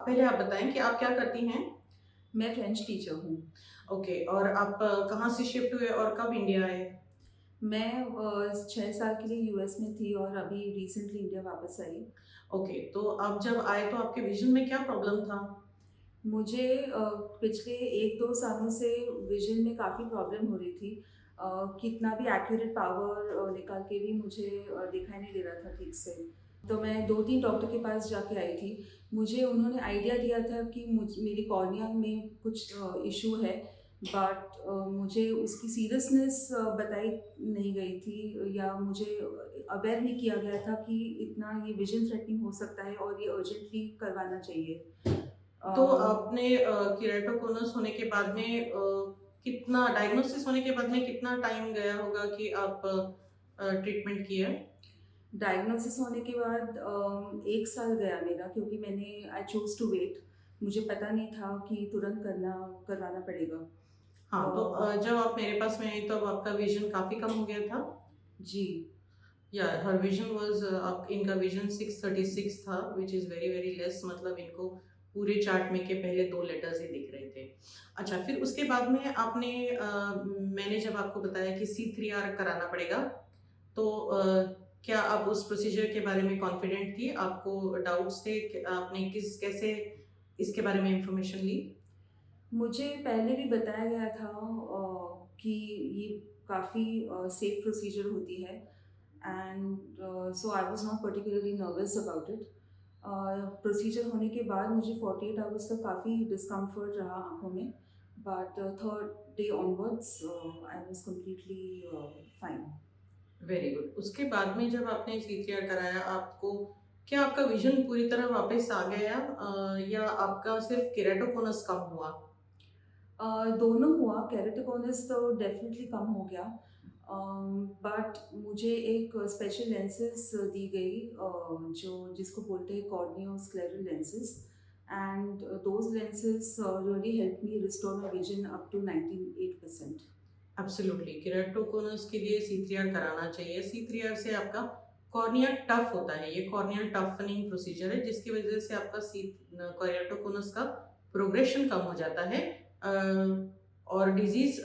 पहले आप बताएँ कि आप क्या करती हैं? मैं फ्रेंच टीचर हूँ। ओके, और आप कहाँ से शिफ्ट हुए और कब इंडिया आए? मैं 6 साल के लिए यूएस में थी और अभी रिसेंटली इंडिया वापस आई। ओके, तो आप जब आए तो आपके विज़न में क्या प्रॉब्लम था? मुझे पिछले 1-2 सालों से विज़न में काफ़ी प्रॉब्लम हो रही थी। कितना भी एक्यूरेट पावर निकाल के भी मुझे दिखाई नहीं दे रहा था ठीक से। तो मैं 2-3 डॉक्टर के पास जाके आई थी। मुझे उन्होंने आइडिया दिया था कि मेरी कॉर्निया में कुछ इश्यू है, बट मुझे उसकी सीरियसनेस बताई नहीं गई थी या मुझे अवेयर नहीं किया गया था कि इतना ये विज़न थ्रेटनिंग हो सकता है और ये अर्जेंटली करवाना चाहिए। तो अ, आपने केराटोकोनस होने के बाद में कितना डायग्नोसिस होने के बाद में कितना टाइम गया होगा कि आप ट्रीटमेंट किया? डायग्नोसिस होने के बाद 1 साल गया मेरा क्योंकि आई चोज़ टू वेट। मुझे पता नहीं था कि तुरंत करवाना पड़ेगा। हाँ, तो अ, जब आप मेरे पास में आई तब आपका विज़न काफ़ी कम हो गया था? जी, या हर विज़न वाज़ आप इनका विज़न 636 था which is very, very less, मतलब इनको पूरे चार्ट में के पहले 2 लेटर्स ही दिख रहे थे। अच्छा, फिर उसके बाद में आपने मैंने जब आपको बताया कि C3R कराना पड़ेगा, तो क्या आप उस प्रोसीजर के बारे में कॉन्फिडेंट थी? आपको डाउट्स थे? आपने कैसे इसके बारे में इन्फॉर्मेशन ली? मुझे पहले भी बताया गया था कि ये काफ़ी सेफ प्रोसीजर होती है and so I was not particularly nervous about it. Procedure होने के बाद मुझे 48 आवर्स तक काफ़ी डिस्कम्फर्ट रहा आँखों में, but third day onwards I was completely fine. Very good. उसके बाद में जब आपने सीसीआर कराया, आपको क्या आपका विज़न पूरी तरह वापस आ गया या आपका सिर्फ़ केराटोकोनस कम हुआ? दोनों हुआ, केराटिकोनस तो डेफ़िनिटली कम हो गया। बट मुझे एक स्पेशल लेंसेज़ दी गई जिसको बोलते हैं corneoscleral lenses and those lenses really help me restore my vision up to 98%। Absolutely, keratoconus के लिए सीसीआर कराना चाहिए। सीसीआर से आपका कॉर्निया टफ़ होता है। ये कॉर्नियल टफ़निंग प्रोसीजर है जिसकी वज़ह से आपका केराटोकोनस का प्रोग्रेशन कम हो जाता है अ, और डिज़ीज़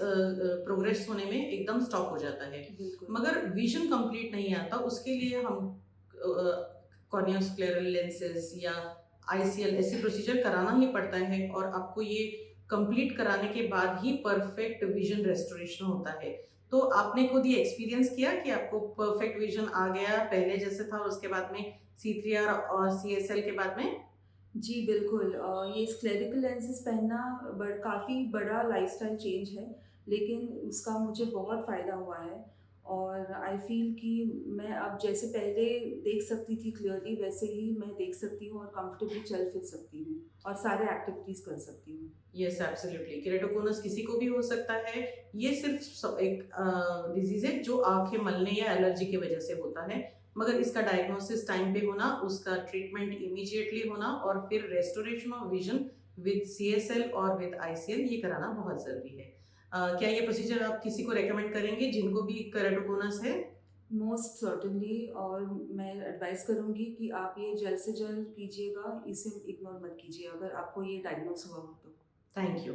प्रोग्रेस होने में एकदम स्टॉप हो जाता है। बिल्कुल। मगर विज़न कंप्लीट नहीं आता, उसके लिए हम कॉर्नियोस्क्लेरल लेंसेज़ या आईसीएल ऐसे प्रोसीजर कराना ही पड़ता है, और आपको ये कंप्लीट कराने के बाद ही परफेक्ट विजन रेस्टोरेशन होता है। तो आपने खुद ये एक्सपीरियंस किया कि आपको परफेक्ट विजन आ गया पहले जैसे था, और उसके बाद में C3R और CSL के बाद में? जी, बिल्कुल। ये स्क्लेरिकल लेंसेज़ पहनना काफ़ी बड़ा लाइफ़स्टाइल चेंज है, लेकिन उसका मुझे बहुत फ़ायदा हुआ है और आई फ़ील कि मैं अब जैसे पहले देख सकती थी क्लियरली, वैसे ही मैं देख सकती हूँ और कंफर्टेबली चल-फिर सकती हूँ और सारे एक्टिविटीज़ कर सकती हूँ। Yes, absolutely. केराटोकोनस किसी को भी हो सकता है। ये सिर्फ एक डिजीज़ है जो आँखें मलने या एलर्जी की वजह से होता है। मगर इसका डायग्नोसिस टाइम पे होना, उसका ट्रीटमेंट इमीडिएटली होना और फिर restoration of vision with CSL और विद आईसीएल ये कराना बहुत ज़रूरी है। क्या ये प्रोसीजर आप किसी को रिकमेंड करेंगे जिनको भी केराटोकोनस है? मोस्ट सर्टेनली, और मैं एडवाइस करूँगी कि आप ये जल्द से जल्द कीजिएगा, इसे इग्नोर मत कीजिए अगर आपको ये डायग्नोज़ हुआ हो तो। Thank you.